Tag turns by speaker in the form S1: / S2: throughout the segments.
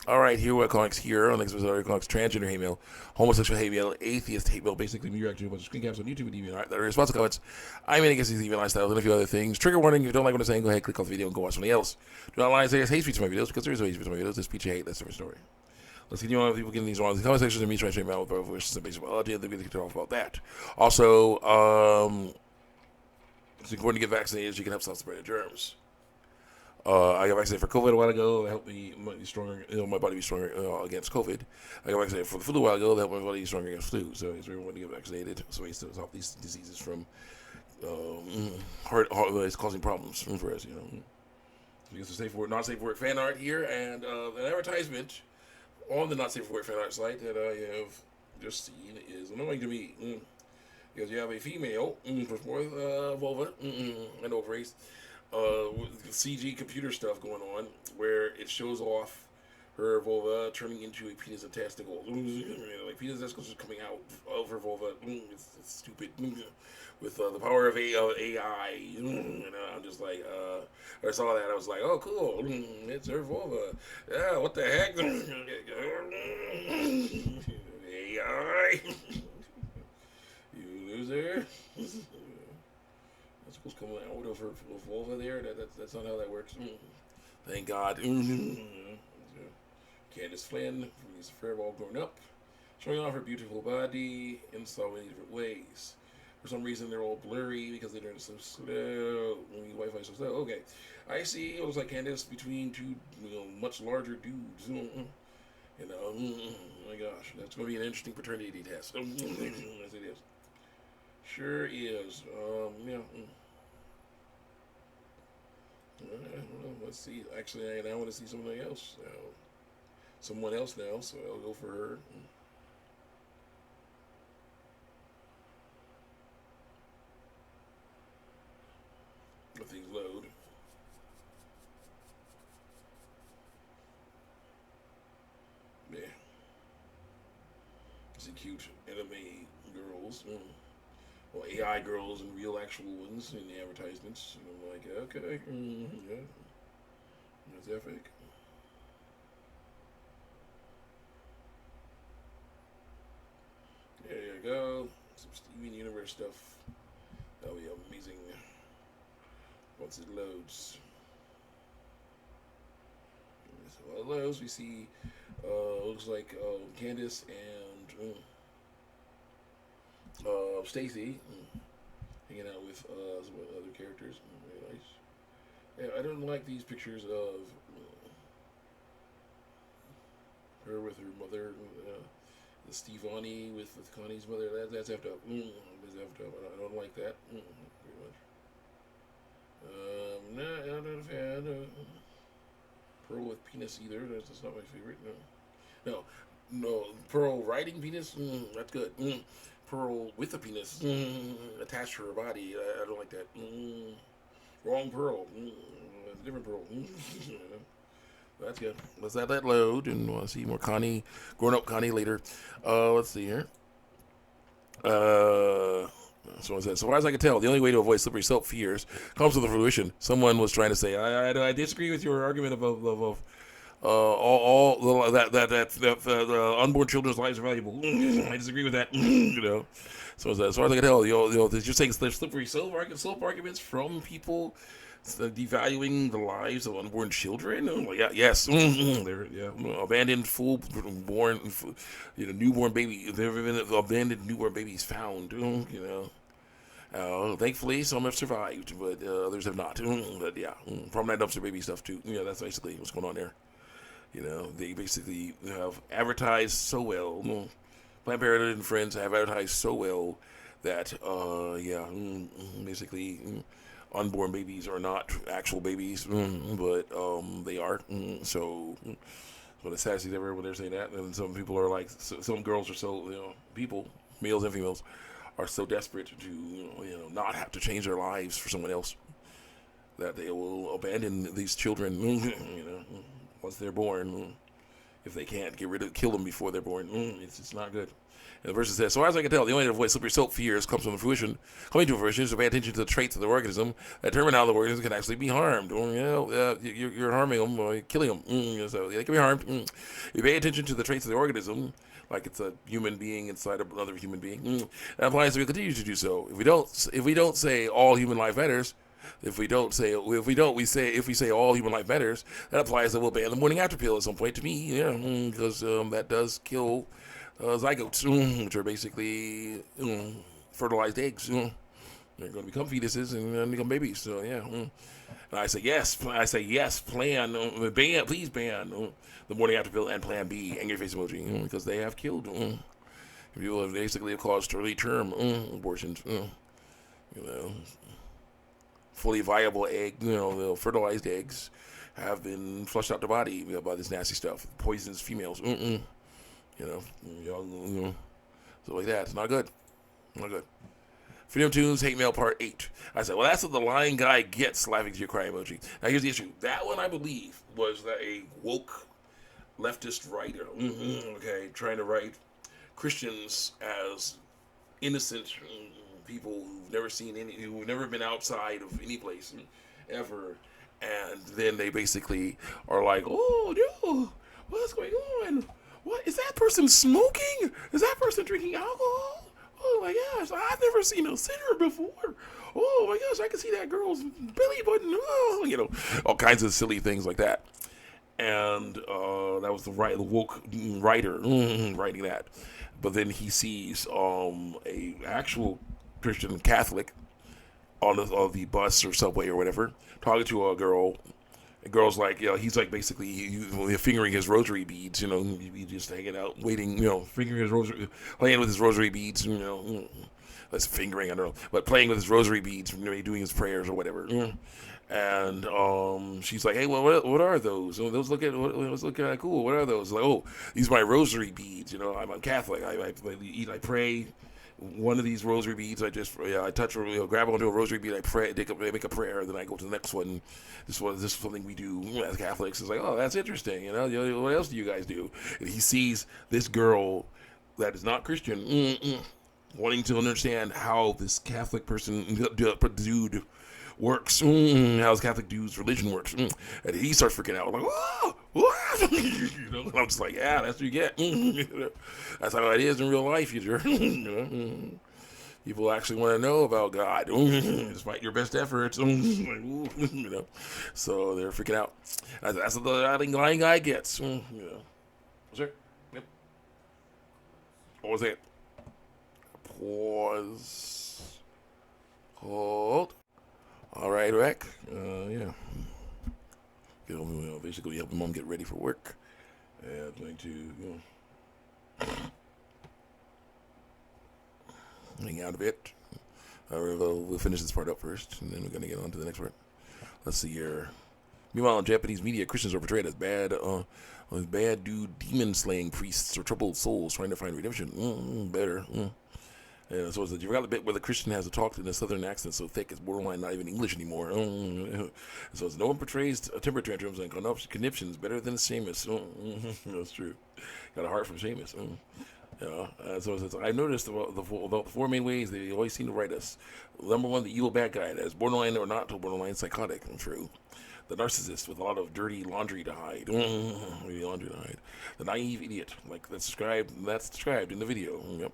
S1: All right, here we're calling here on the next episode. We're calling transgender hate mail, homosexual hate mail, atheist hate mail. Basically, me reacting to a bunch of screen caps on YouTube and DeviantArt that are responsive comments. I'm in against these deviant lifestyles and a few other things. Trigger warning: if you don't like what I'm saying, go ahead, click off the video, and go watch something else. Do not lie and say hate speech to my videos because there is no hate speech to my videos. There's speech and hate. That's the story. Let's continue on with people getting these wrong. The comment section and me trying to straighten them out with wishes and basic biology. And then we can talk about that. Also, it's important to get vaccinated so you can help stop spreading germs. I got vaccinated for COVID a while ago. That helped me be stronger. My body be stronger against COVID. I got vaccinated for the flu a while ago. That helped my body be stronger against flu. So it's everyone to get vaccinated so we still stop these diseases from it's causing problems for us. Because the safe for work, not safe for work fan art here and an advertisement on the not safe for work fan art site that I have just seen is annoying to me. Because you have a female with vulva and ovaries with CG computer stuff going on where it shows off her vulva turning into a penis and testicle. Like penis and testicles just coming out of her vulva. It's stupid. With the power of AI. I'm just like, I saw that. I was like, oh, cool. It's her vulva. Yeah, what the heck? AI. You loser. Testicles coming out of her vulva there. That's not how that works. Thank God. Candace Flynn from Lisa Faribault growing up, showing off her beautiful body in so many different ways. For some reason, they're all blurry because they're so slow. Wi-Fi is so slow. Okay, I see. It looks like Candace between two, much larger dudes. Oh my gosh, that's going to be an interesting paternity test. Yes, it is. Sure is. Yeah. Let's see. Actually, I want to see something else. Someone else now, so I'll go for her. Let things load. Yeah. See cute anime girls. Well, AI girls and real actual ones in the advertisements. And I'm like, okay, yeah. That's epic. There you go. Some Steven Universe stuff. That'll be amazing once it loads. So while it loads, we see looks like Candace and Stacy hanging out with some other characters. Very nice. Yeah, I don't like these pictures of her with her mother. The Stevani with Connie's mother. That's effed up. That's effed up. I don't like that very much. Nah, I'm not a fan. Pearl with penis either. That's not my favorite. No. Pearl riding penis. That's good. Pearl with a penis attached to her body. I don't like that. Wrong Pearl. Different Pearl. That's good. Let's let that load, and we'll see more Connie, grown up Connie later. Let's see here. Someone said, so far as I can tell, the only way to avoid slippery slope fears comes to the fruition. Someone was trying to say, I disagree with your argument of all that unborn children's lives are valuable. I disagree with that. So as far as I can tell, you're saying slippery slope arguments from people devaluing the lives of unborn children. Yes, they're abandoned, newborn baby. There have been abandoned newborn babies found. Thankfully, some have survived, but others have not. But yeah, problem that dumpster baby stuff too. Yeah, that's basically what's going on there. They basically have advertised so well. Planned Parenthood and friends have advertised so well that, basically, unborn babies are not actual babies, but they are. So, the saddest thing ever when they're saying that, and some people are like, some girls are so, people, males and females, are so desperate to, not have to change their lives for someone else that they will abandon these children, once they're born. if they can't kill them before they're born. It's just not good. And the verse says, so as I can tell, the only way to avoid slippery slope fears coming to fruition is to pay attention to the traits of the organism that determine how the organism can actually be harmed. You're harming them or killing them. So they can be harmed. You pay attention to the traits of the organism, like it's a human being inside of another human being. That applies to we continue to do so. If we don't say all human life matters, if we say all human life matters, that applies that we'll ban the morning after pill at some point to me, because that does kill zygotes, which are basically fertilized eggs. They're going to become fetuses and become babies. So yeah, and I say yes. Please ban the morning after pill and Plan B, angry face emoji, because they have killed. People have basically caused early term abortions. Fully viable egg, the fertilized eggs have been flushed out the body by this nasty stuff. Poisons females. So like that. It's not good. Not good. Freedom Tunes, Hate Mail Part 8. I said, well, that's what the lying guy gets, laughing to your cry emoji. Now, here's the issue. That one, I believe, was that a woke leftist writer, trying to write Christians as innocent people who've never been outside of any place ever. And then they basically are like, oh, no, what's going on? What is that person smoking? Is that person drinking alcohol? Oh my gosh, I've never seen a sinner before. Oh my gosh, I can see that girl's belly button. Oh, all kinds of silly things like that. And that was the woke writer writing that. But then he sees a actual Christian Catholic on the bus or subway or whatever, talking to a girl. The girl's like, he's like basically fingering his rosary beads, he's just hanging out, waiting, fingering his rosary, playing with his rosary beads, that's fingering, I don't know, but playing with his rosary beads, doing his prayers or whatever. And she's like, hey, well, what are those? Oh, those look kind of cool. What are those? Like, oh, these are my rosary beads. I'm Catholic. I pray. One of these rosary beads, I touch, grab onto a rosary bead, I pray, make a prayer, then I go to the next one. This is something we do as Catholics. It's like, oh, that's interesting. What else do you guys do? And he sees this girl that is not Christian, wanting to understand how this Catholic dude works, how this Catholic dude's religion works, and he starts freaking out, like, whoa, what? I'm just like, yeah, that's what you get. That's how it is in real life. People actually want to know about God, despite your best efforts. So they're freaking out. That's what the lying guy gets. Was there? Yep. What was it? Pause. Hold. All right, Rick. Yeah. Basically helping mom get ready for work. I'm going to hang out a bit. We'll finish this part up first, and then we're going to get on to the next part. Let's see here. Meanwhile, in Japanese media, Christians are portrayed as bad dude, demon-slaying priests or troubled souls trying to find redemption. Better. And so you forgot the bit where the Christian has to talk in a southern accent so thick it's borderline not even English anymore. So no one portrays temper tantrums and conniptions better than Seamus. That's true. Got a heart from Seamus. So I noticed the four main ways they always seem to write us. Number one, the evil bad guy that is borderline or not borderline psychotic. True. The narcissist with a lot of dirty laundry to hide. The naive idiot, like that's described in the video. Yep.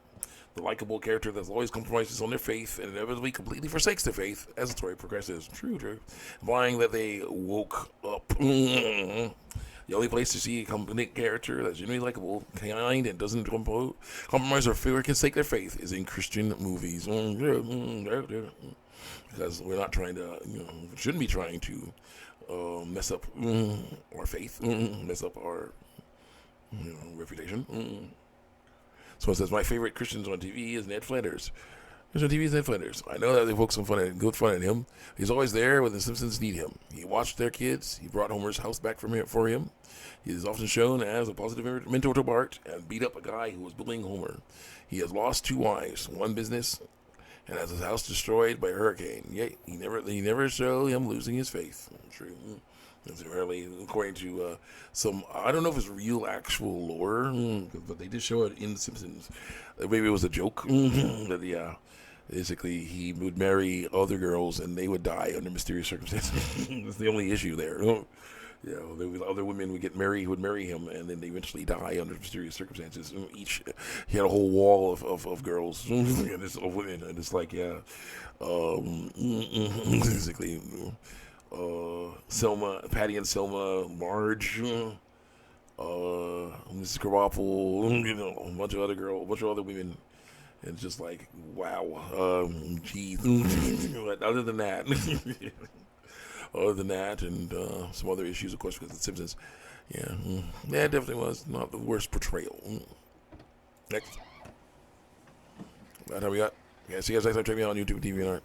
S1: The likable character that always compromises on their faith and inevitably completely forsakes their faith as the story progresses. True. Implying that they woke up. The only place to see a competent character that's genuinely likable, kind, and doesn't compromise or forsake their faith is in Christian movies. Because we're not trying to, shouldn't be trying to mess up our faith, mess up our reputation. So it says, my favorite Christians on TV is Ned Flanders. Christian TV is Ned Flanders. I know that they poke some good fun at him. He's always there when the Simpsons need him. He watched their kids. He brought Homer's house back for him. He is often shown as a positive mentor to Bart and beat up a guy who was bullying Homer. He has lost 2 wives, 1 business, and has his house destroyed by a hurricane. Yet he never show him losing his faith. True. It's apparently, according to some, I don't know if it's real, actual lore, but they did show it in The Simpsons. Maybe it was a joke, but yeah. Basically, he would marry other girls, and they would die under mysterious circumstances. That's the only issue there. Other women would get married, who would marry him, and then they eventually die under mysterious circumstances. Each, he had a whole wall of girls and of women, and it's like, yeah, basically, Selma, Patty and Selma, Marge, Mrs. Krabappel, a bunch of other women. And it's just like, wow, geez. But other than that, and some other issues, of course, because of The Simpsons, yeah, it definitely was not the worst portrayal. Next, that's how we got. Yeah, see you guys next time. Check me out on YouTube, TV, and art.